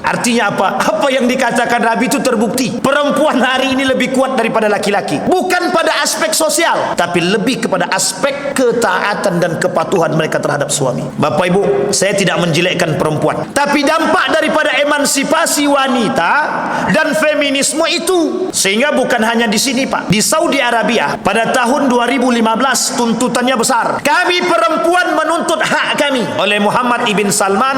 Artinya apa? Apa yang dikatakan Nabi itu terbukti. Perempuan hari ini lebih kuat daripada laki-laki. Bukan pada aspek sosial, tapi lebih kepada aspek ketaatan dan kepatuhan mereka terhadap suami. Bapak Ibu, saya tidak menjelekkan perempuan, tapi dampak daripada emansipasi wanita dan feminisme itu, sehingga bukan hanya di sini Pak, di Saudi Arabia pada tahun 2015 tuntutannya besar. Kami perempuan menuntut hak kami. Oleh Muhammad ibn Salman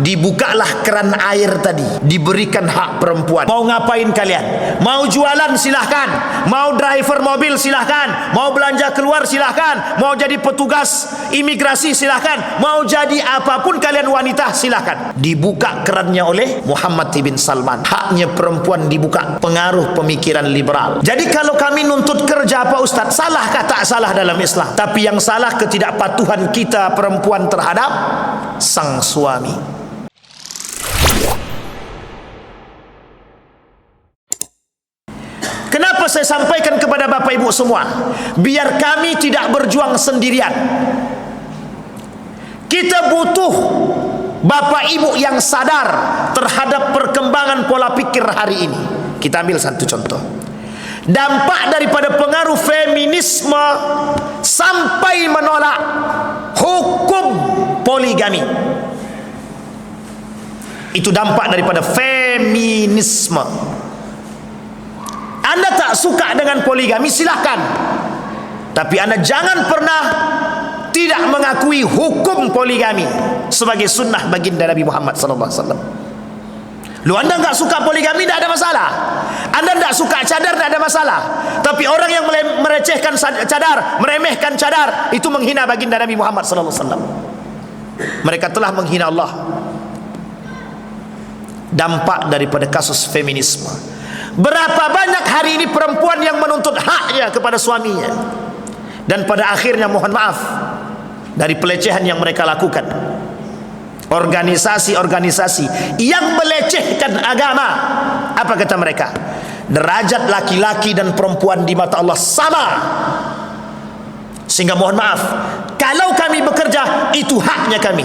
dibukalah keran air tadi, diberikan hak perempuan. Mau ngapain kalian? Mau jualan silahkan, mau driver mobil silahkan, mau belanja keluar silahkan, mau jadi petugas imigrasi silahkan, mau jadi apapun kalian wanita silahkan. Dibuka kerannya oleh Muhammad ibn Salman. Haknya perempuan dibuka. Pengaruh pemikiran liberal. Jadi kalau kami nuntut kerja Pak Ustaz, salahkah? Tak salah dalam Islam, tapi yang salah ketidakpatuhan kita perempuan terhadap sang suami. Kenapa saya sampaikan kepada Bapak Ibu semua? Biar kami tidak berjuang sendirian. Kita butuh Bapak Ibu yang sadar terhadap perkembangan pola pikir hari ini. Kita ambil satu contoh. Dampak daripada pengaruh feminisme sampai menolak hukum poligami. Itu dampak daripada feminisme. Anda tak suka dengan poligami, silahkan, tapi Anda jangan pernah tidak mengakui hukum poligami sebagai sunnah baginda Nabi Muhammad SAW. Lu Anda nggak suka poligami, tidak ada masalah. Anda nggak suka cadar, tidak ada masalah. Tapi orang yang merecehkan cadar, meremehkan cadar, itu menghina baginda Nabi Muhammad SAW. Mereka telah menghina Allah. Dampak daripada kasus feminisme. Berapa banyak hari ini perempuan yang menuntut haknya kepada suaminya, dan pada akhirnya mohon maaf dari pelecehan yang mereka lakukan. Organisasi-organisasi yang melecehkan agama, apa kata mereka? Derajat laki-laki dan perempuan di mata Allah sama. Sehingga mohon maaf, kalau kami bekerja, itu haknya kami.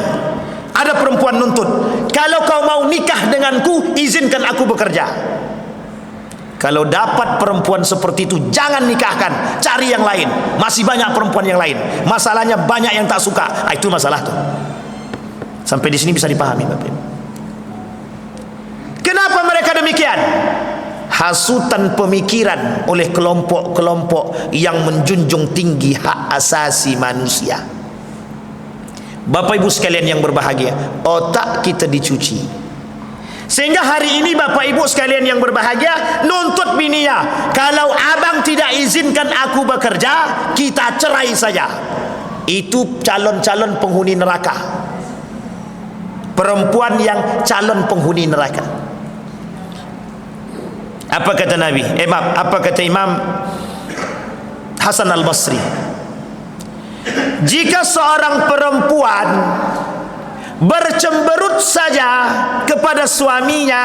Ada perempuan nuntut, kalau kau mau nikah denganku, izinkan aku bekerja. Kalau dapat perempuan seperti itu, jangan nikahkan, cari yang lain. Masih banyak perempuan yang lain. Masalahnya banyak yang tak suka. Itu masalah tuh. Sampai di sini bisa dipahami Bapak. Kenapa mereka demikian? Hasutan pemikiran oleh kelompok-kelompok yang menjunjung tinggi hak asasi manusia. Bapak Ibu sekalian yang berbahagia, otak kita dicuci. Sehingga hari ini Bapak Ibu sekalian yang berbahagia, nuntut bininya, kalau abang tidak izinkan aku bekerja, kita cerai saja. Itu calon-calon penghuni neraka. Perempuan yang calon penghuni neraka. Apa kata Nabi? Apa kata Imam Hasan Al-Basri? Jika seorang perempuan bercemberut saja kepada suaminya,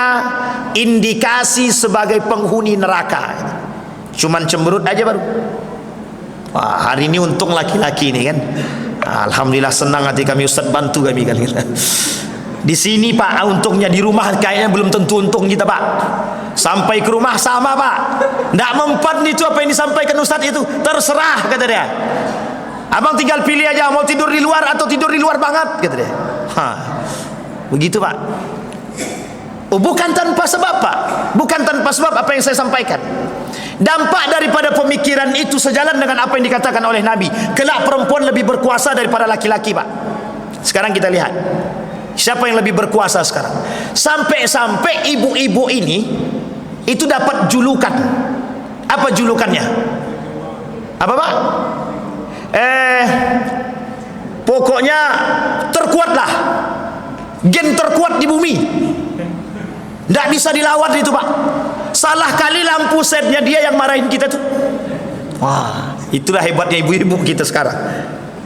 indikasi sebagai penghuni neraka. Cuman cemberut aja baru. Wah, hari ini untung laki-laki ini kan. Alhamdulillah, senang hati kami Ustaz, bantu kami kali. Di sini Pak, untungnya di rumah kayaknya belum tentu untung kita Pak. Sampai ke rumah sama Pak, tidak mempan itu apa yang disampaikan Ustaz itu, terserah kata dia. Abang tinggal pilih aja, mau tidur di luar atau tidur di luar banget kata dia. Begitu Pak. Bukan tanpa sebab Pak, bukan tanpa sebab apa yang saya sampaikan. Dampak daripada pemikiran itu sejalan dengan apa yang dikatakan oleh Nabi. Kelak perempuan lebih berkuasa daripada laki-laki Pak. Sekarang kita lihat, siapa yang lebih berkuasa sekarang? Sampai-sampai ibu-ibu ini itu dapat julukan. Apa julukannya? Apa Pak? Pokoknya terkuatlah, gen terkuat di bumi, tidak bisa dilawan itu Pak. Salah kali lampu setnya dia yang marahin kita tuh. Wah, itulah hebatnya ibu-ibu kita sekarang.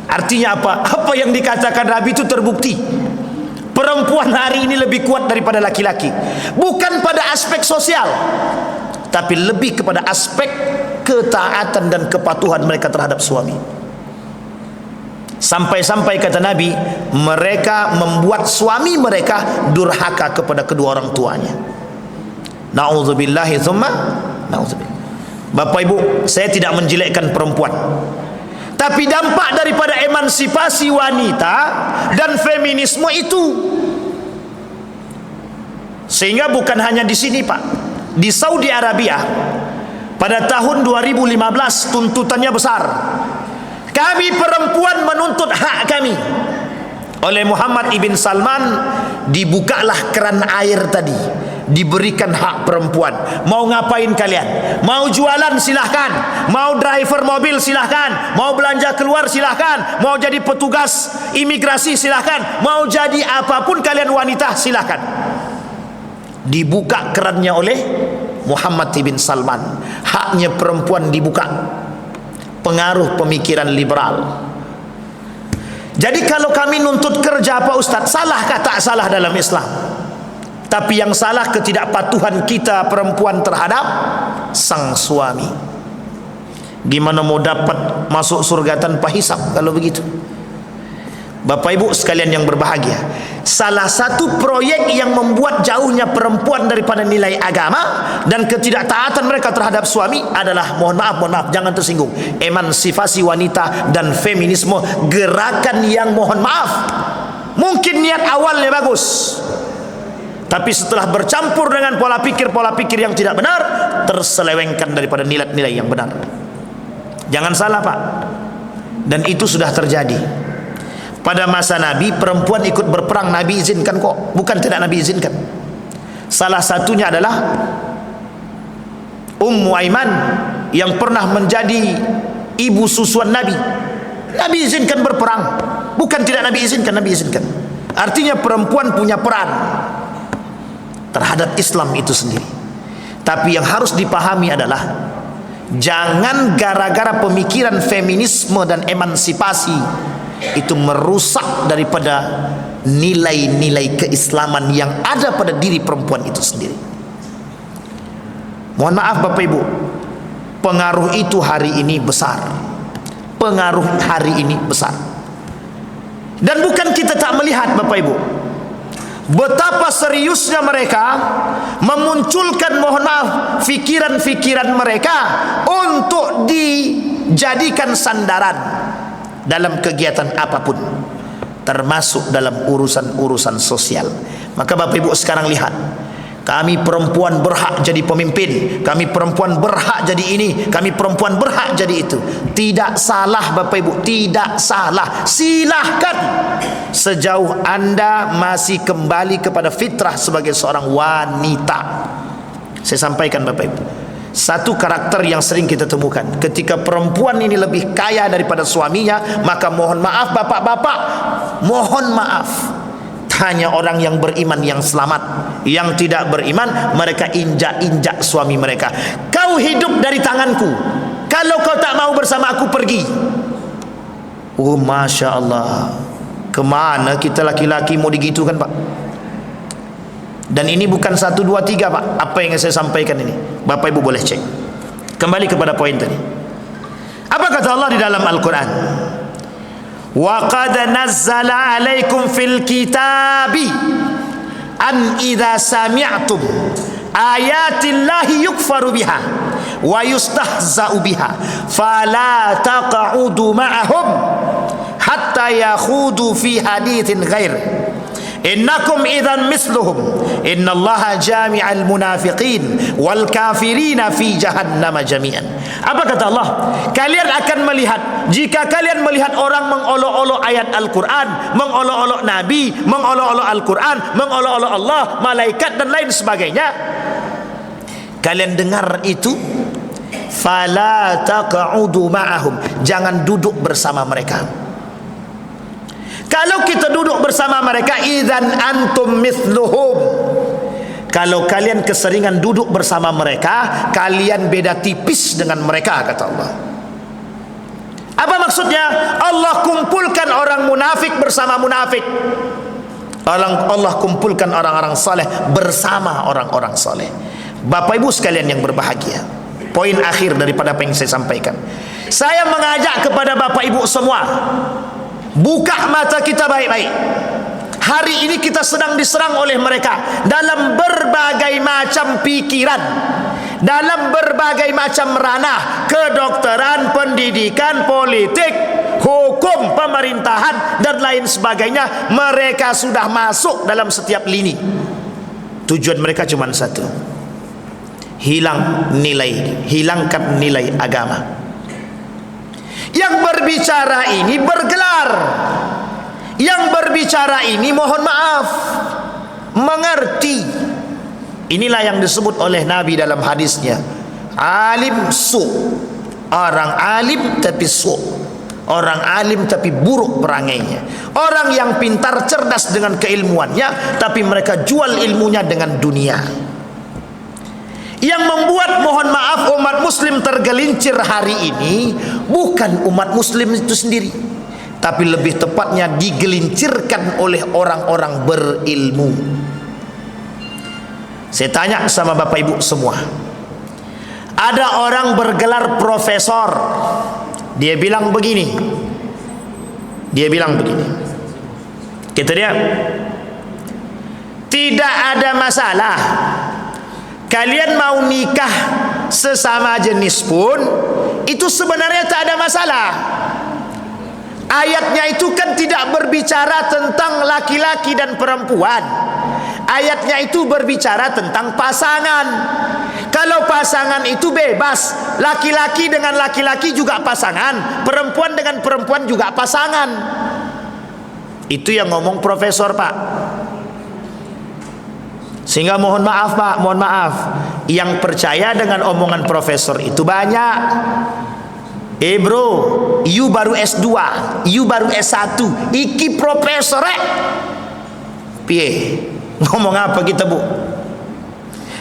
Artinya apa? Apa yang dikatakan Nabi itu terbukti. Perempuan hari ini lebih kuat daripada laki-laki. Bukan pada aspek sosial, tapi lebih kepada aspek ketaatan dan kepatuhan mereka terhadap suami. Sampai-sampai kata Nabi, mereka membuat suami mereka durhaka kepada kedua orang tuanya. Na'udzubillahi tsumma na'udzubillah. Bapak Ibu, saya tidak menjelekkan perempuan, tapi dampak daripada emansipasi wanita dan feminisme itu, sehingga bukan hanya di sini Pak, di Saudi Arabia pada tahun 2015 tuntutannya besar. Kami perempuan menuntut hak kami. Oleh Muhammad ibn Salman dibukalah keran air tadi, diberikan hak perempuan. Mau ngapain kalian? Mau jualan silahkan, mau driver mobil silahkan, mau belanja keluar silahkan, mau jadi petugas imigrasi silahkan, mau jadi apapun kalian wanita silahkan. Dibuka kerannya oleh Muhammad ibn Salman. Haknya perempuan dibuka. Pengaruh pemikiran liberal. Jadi kalau kami nuntut kerja Pak Ustaz, salahkah? Tak salah dalam Islam. Tapi yang salah ketidakpatuhan kita perempuan terhadap sang suami. Gimana mau dapat masuk surga tanpa hisab kalau begitu? Bapak Ibu sekalian yang berbahagia, salah satu proyek yang membuat jauhnya perempuan daripada nilai agama dan ketidaktaatan mereka terhadap suami adalah, mohon maaf, jangan tersinggung, emansipasi wanita dan feminisme. Gerakan yang mohon maaf, mungkin niat awalnya bagus, tapi setelah bercampur dengan pola pikir yang tidak benar, terselewengkan daripada nilai-nilai yang benar. Jangan salah Pak, dan itu sudah terjadi. Pada masa Nabi, perempuan ikut berperang, Nabi izinkan kok, bukan tidak Nabi izinkan. Salah satunya adalah Ummu Aiman yang pernah menjadi ibu susuan Nabi. Nabi izinkan berperang, bukan tidak Nabi izinkan, Nabi izinkan. Artinya perempuan punya peran terhadap Islam itu sendiri. Tapi yang harus dipahami adalah, jangan gara-gara pemikiran feminisme dan emansipasi itu merusak daripada nilai-nilai keislaman yang ada pada diri perempuan itu sendiri. Mohon maaf Bapak Ibu, pengaruh itu hari ini besar. Pengaruh hari ini besar. Dan bukan kita tak melihat Bapak Ibu, betapa seriusnya mereka memunculkan, mohon maaf, fikiran-fikiran mereka untuk dijadikan sandaran dalam kegiatan apapun, termasuk dalam urusan-urusan sosial. Maka Bapak Ibu sekarang lihat, kami perempuan berhak jadi pemimpin, kami perempuan berhak jadi ini, kami perempuan berhak jadi itu. Tidak salah Bapak Ibu, tidak salah. Silahkan, sejauh Anda masih kembali kepada fitrah sebagai seorang wanita. Saya sampaikan Bapak Ibu, satu karakter yang sering kita temukan, ketika perempuan ini lebih kaya daripada suaminya, maka mohon maaf bapak-bapak, mohon maaf, hanya orang yang beriman yang selamat. Yang tidak beriman, mereka injak-injak suami mereka. Kau hidup dari tanganku, kalau kau tak mau bersama aku, pergi. Oh Masya Allah, kemana kita laki-laki mau digitukan Pak? Dan ini bukan 1, 2, 3 Pak, apa yang saya sampaikan ini, Bapak Ibu boleh cek. Kembali kepada poin tadi. Apa kata Allah di dalam Al-Quran? Wa qad nazzala alaikum fil kitabi an idza sami'tum ayatillahi yukfaru biha wa yustahza'u biha fala taq'udu ma'ahum hatta yakhudu fi haditsin ghair innakum idzan misluhum innallaha jami'al munafiqin wal kafirina fi jahannam jami'an. Apa kata Allah? Kalian akan melihat, jika kalian melihat orang mengolok-olok ayat Al-Quran, mengolok-olok Nabi, mengolok-olok Al-Quran, mengolok-olok Allah, malaikat dan lain sebagainya, kalian dengar itu, fala taq'udu ma'ahum, jangan duduk bersama mereka. Kalau kita duduk bersama mereka, idzan antum mithluhum, kalau kalian keseringan duduk bersama mereka, kalian beda tipis dengan mereka, kata Allah. Apa maksudnya? Allah kumpulkan orang munafik bersama munafik, Allah kumpulkan orang-orang saleh bersama orang-orang saleh. Bapak Ibu sekalian yang berbahagia, poin akhir daripada apa yang saya sampaikan, saya mengajak kepada Bapak Ibu semua, Buka mata kita baik-baik. Hari ini kita sedang diserang oleh mereka dalam berbagai macam pikiran, dalam berbagai macam ranah, kedokteran, pendidikan, politik, hukum, pemerintahan dan lain sebagainya. Mereka sudah masuk dalam setiap lini. Tujuan mereka cuma satu: hilangkan nilai agama. Yang berbicara ini bergelar, yang berbicara ini mohon maaf mengerti. Inilah yang disebut oleh Nabi dalam hadisnya, alim su, orang alim tapi su, orang alim tapi buruk perangainya. Orang yang pintar cerdas dengan keilmuannya, tapi mereka jual ilmunya dengan dunia. Yang membuat mohon maaf umat muslim tergelincir hari ini bukan umat muslim itu sendiri, tapi lebih tepatnya digelincirkan oleh orang-orang berilmu. Saya tanya sama bapak ibu semua, ada orang bergelar profesor, dia bilang begini, kata dia, tidak ada masalah kalian mau nikah sesama jenis pun, itu sebenarnya tak ada masalah. Ayatnya itu kan tidak berbicara tentang laki-laki dan perempuan. Ayatnya itu berbicara tentang pasangan. Kalau pasangan itu bebas, laki-laki dengan laki-laki juga pasangan, perempuan dengan perempuan juga pasangan. Itu yang ngomong profesor, Pak. Sehingga mohon maaf Pak, mohon maaf, yang percaya dengan omongan profesor itu banyak. Bro, you baru S2, you baru S1, iki profesor piye? Ngomong apa kita, Bu?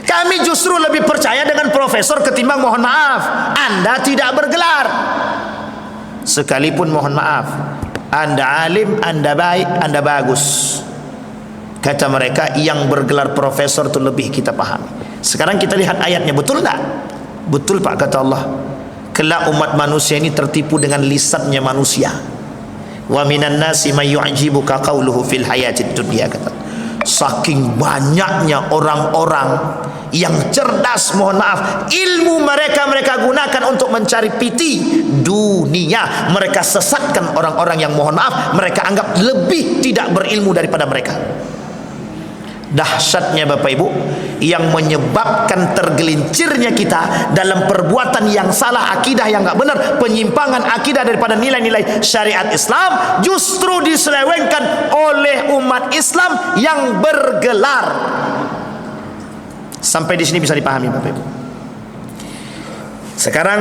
Kami justru lebih percaya dengan profesor ketimbang mohon maaf Anda tidak bergelar. Sekalipun mohon maaf Anda alim, Anda baik, Anda bagus, kata mereka, yang bergelar profesor itu lebih kita pahami. Sekarang kita lihat ayatnya, betul tak? Betul Pak, kata Allah. Kelak umat manusia ini tertipu dengan lisannya manusia. Wa minan nasi may yu'jibuka qawluhu fil hayatid dunya, kata. Saking banyaknya orang-orang yang cerdas, mohon maaf, ilmu mereka gunakan untuk mencari piti dunia. Mereka sesatkan orang-orang yang mohon maaf mereka anggap lebih tidak berilmu daripada mereka. Dahsyatnya Bapak Ibu, yang menyebabkan tergelincirnya kita dalam perbuatan yang salah, akidah yang enggak benar, penyimpangan akidah daripada nilai-nilai syariat Islam, justru diselewengkan oleh umat Islam yang bergelar. Sampai di sini bisa dipahami Bapak Ibu. Sekarang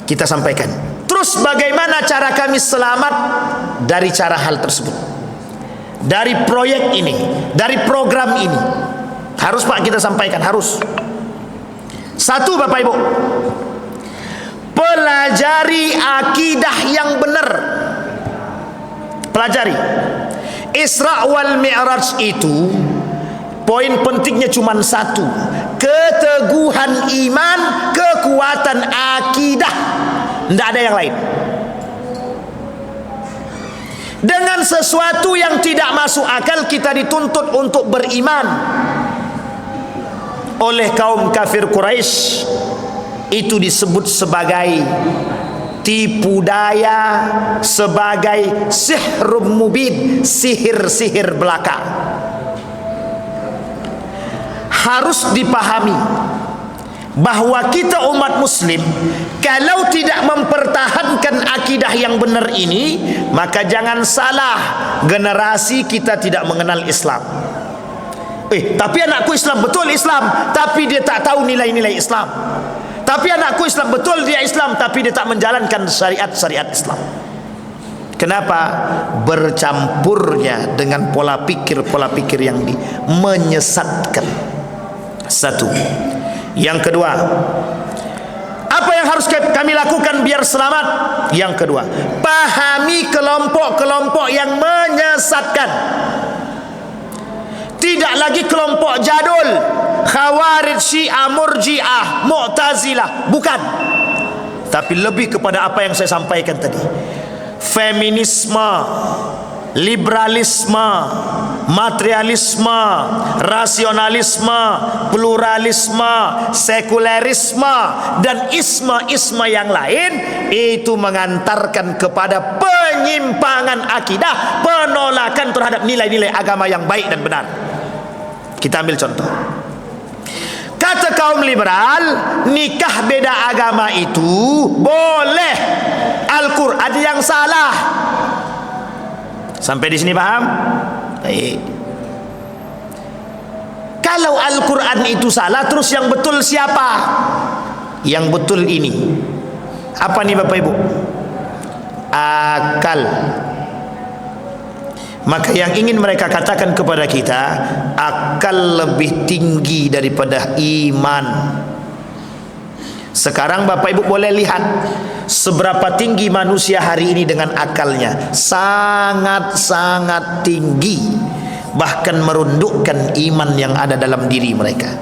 kita sampaikan, terus bagaimana cara kami selamat dari cara hal tersebut, dari proyek ini, dari program ini. Harus Pak kita sampaikan, harus. Satu Bapak Ibu, pelajari akidah yang benar. Pelajari. Isra wal Mi'raj itu poin pentingnya cuma satu: keteguhan iman, kekuatan akidah. Tidak ada yang lain. Dengan sesuatu yang tidak masuk akal kita dituntut untuk beriman. Oleh kaum kafir Quraisy itu disebut sebagai tipu daya, sebagai sihrun mubin, sihir-sihir belaka. Harus dipahami bahwa kita umat muslim kalau tidak mempertahankan akidah yang benar ini, maka jangan salah, generasi kita tidak mengenal Islam. Tapi anakku Islam, betul Islam, tapi dia tak tahu nilai-nilai Islam. Tapi anakku Islam, betul dia Islam, tapi dia tak menjalankan syariat-syariat Islam. Kenapa? Bercampurnya dengan pola pikir yang menyesatkan. Satu. Yang kedua, apa yang harus kami lakukan biar selamat? Yang kedua, pahami kelompok-kelompok yang menyesatkan. Tidak lagi kelompok jadul, Khawarij, Syiah, Murji'ah, Mu'tazilah, bukan. Tapi lebih kepada apa yang saya sampaikan tadi. feminisme, liberalisme, materialisme, rasionalisme, pluralisme, sekulerisme, dan isme-isme yang lain, itu mengantarkan kepada penyimpangan akidah, penolakan terhadap nilai-nilai agama yang baik dan benar. Kita ambil contoh. Kata kaum liberal, nikah beda agama itu boleh, Al-Quran yang salah. Sampai di sini paham? Baik. Kalau Al-Quran itu salah, terus yang betul siapa? Yang betul ini apa nih Bapak Ibu? Akal. Maka yang ingin mereka katakan kepada kita, akal lebih tinggi daripada iman. Sekarang Bapak Ibu boleh lihat seberapa tinggi manusia hari ini dengan akalnya. Sangat-sangat tinggi, bahkan merundukkan iman yang ada dalam diri mereka.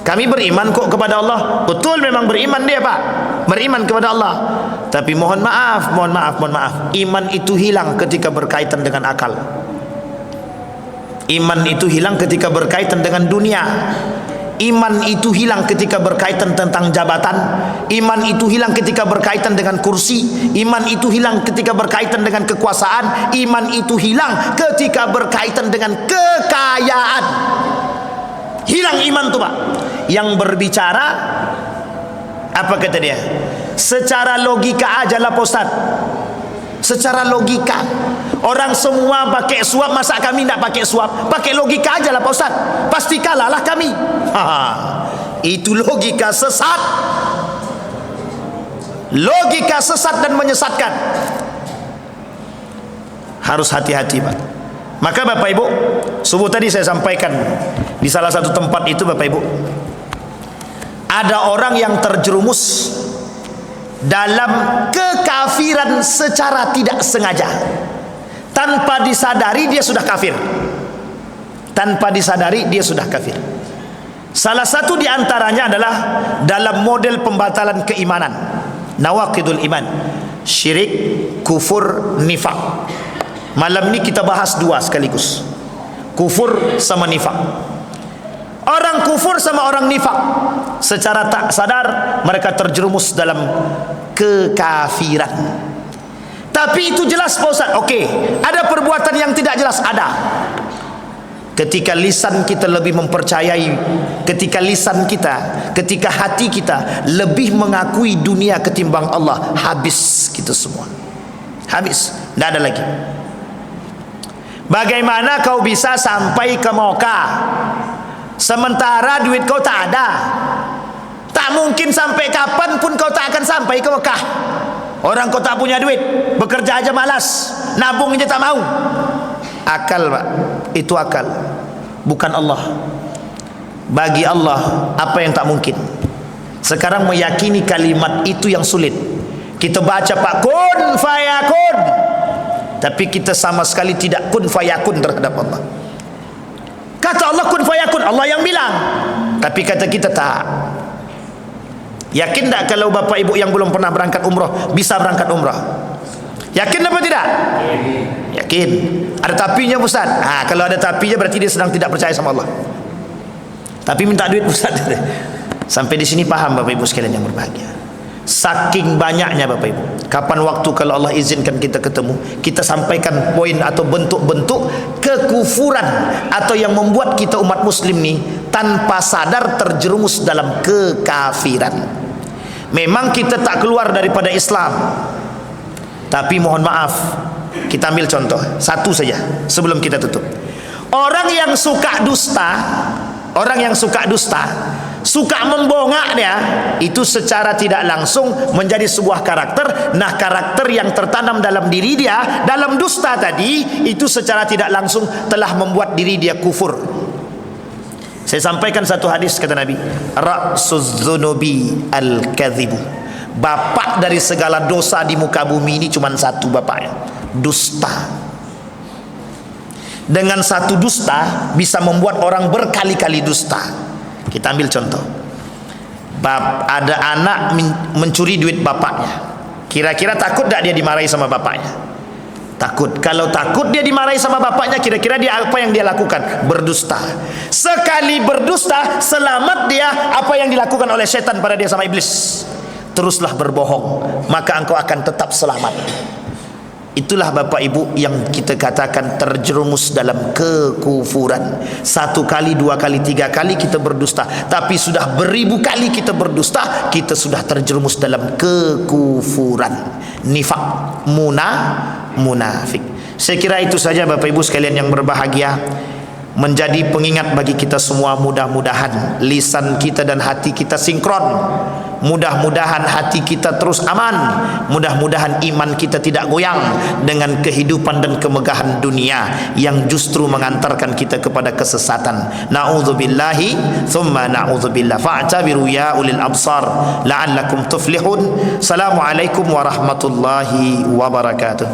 Kami beriman kok kepada Allah. Betul, memang beriman dia Pak, beriman kepada Allah. Tapi mohon maaf, iman itu hilang ketika berkaitan dengan akal. Iman itu hilang ketika berkaitan dengan dunia. Iman itu hilang ketika berkaitan tentang jabatan. Iman itu hilang ketika berkaitan dengan kursi. Iman itu hilang ketika berkaitan dengan kekuasaan. Iman itu hilang ketika berkaitan dengan kekayaan. Hilang iman tuh Pak. Yang berbicara apa kata dia? Secara logika aja lah Pak Ustaz. Secara logika. Orang semua pakai suap, masa kami tidak pakai suap? Pakai logika aja lah Pak Ustaz. Pasti kalah lah kami. Itu logika sesat. Logika sesat dan menyesatkan. Harus hati-hati Pak. Maka Bapak Ibu, subuh tadi saya sampaikan di salah satu tempat itu Bapak Ibu, ada orang yang terjerumus dalam kekafiran secara tidak sengaja. Tanpa disadari dia sudah kafir. Tanpa disadari dia sudah kafir. Salah satu di antaranya adalah dalam model pembatalan keimanan, nawaqidul iman, syirik, kufur, nifak. Malam ini kita bahas dua sekaligus, kufur sama nifak. Orang kufur sama orang nifak, secara tak sadar mereka terjerumus dalam kekafiran. Tapi itu jelas Pak Ustaz. Oke, ada perbuatan yang tidak jelas, ada. Ketika lisan kita lebih mempercayai, ketika lisan kita, ketika hati kita lebih mengakui dunia ketimbang Allah, habis kita semua. Habis, tidak ada lagi. Bagaimana kau bisa sampai ke Mekah sementara duit kau tak ada? Tak mungkin, sampai kapanpun kau tak akan sampai ke Mekah. Orang kau tak punya duit, bekerja aja malas, nabung aja tak mau. Akal Pak, itu akal, bukan Allah. Bagi Allah apa yang tak mungkin. Sekarang meyakini kalimat itu yang sulit. Kita baca Pak, kun fayakun, tapi kita sama sekali tidak kun fayakun terhadap Allah. Kata Allah kun fayakun, Allah yang bilang, tapi kata kita tak. Yakin tak kalau Bapak Ibu yang belum pernah berangkat umrah bisa berangkat umrah? Yakin apa tidak? Yakin. Ada tapinya Ustaz. Kalau ada tapinya berarti dia sedang tidak percaya sama Allah. Tapi minta duit Ustaz. Sampai di sini paham Bapak Ibu sekalian yang berbahagia. Saking banyaknya Bapak Ibu, kapan waktu kalau Allah izinkan kita ketemu, kita sampaikan poin atau bentuk-bentuk kekufuran atau yang membuat kita umat muslim nih tanpa sadar terjerumus dalam kekafiran. Memang kita tak keluar daripada Islam, tapi mohon maaf, kita ambil contoh satu saja sebelum kita tutup. Orang yang suka dusta, suka membongak dia, itu secara tidak langsung menjadi sebuah karakter. Nah, karakter yang tertanam dalam diri dia dalam dusta tadi, itu secara tidak langsung telah membuat diri dia kufur. Saya sampaikan satu hadis kata Nabi, ra'suz dzunubi al-kadzibu. Bapak dari segala dosa di muka bumi ini cuma satu bapaknya, dusta. Dengan satu dusta bisa membuat orang berkali-kali dusta. Kita ambil contoh. Ada anak mencuri duit bapaknya. Kira-kira takut tak dia dimarahi sama bapaknya? Takut. Kalau takut dia dimarahi sama bapaknya, kira-kira dia apa yang dia lakukan? Berdusta. Sekali berdusta, selamat dia apa yang dilakukan oleh setan pada dia sama iblis. Teruslah berbohong, maka engkau akan tetap selamat. Itulah Bapak Ibu yang kita katakan terjerumus dalam kekufuran. 1 kali, 2 kali, 3 kali kita berdusta, tapi sudah beribu kali kita berdusta, kita sudah terjerumus dalam kekufuran, nifak, munafik. Saya kira itu saja Bapak Ibu sekalian yang berbahagia, menjadi pengingat bagi kita semua. Mudah-mudahan lisan kita dan hati kita sinkron, mudah-mudahan hati kita terus aman, mudah-mudahan iman kita tidak goyang dengan kehidupan dan kemegahan dunia yang justru mengantarkan kita kepada kesesatan. Na'udzubillahi thumma na'udzubillah. Fa'tabiru ya ulil absar la'allakum tuflihun. Assalamualaikum warahmatullahi wabarakatuh.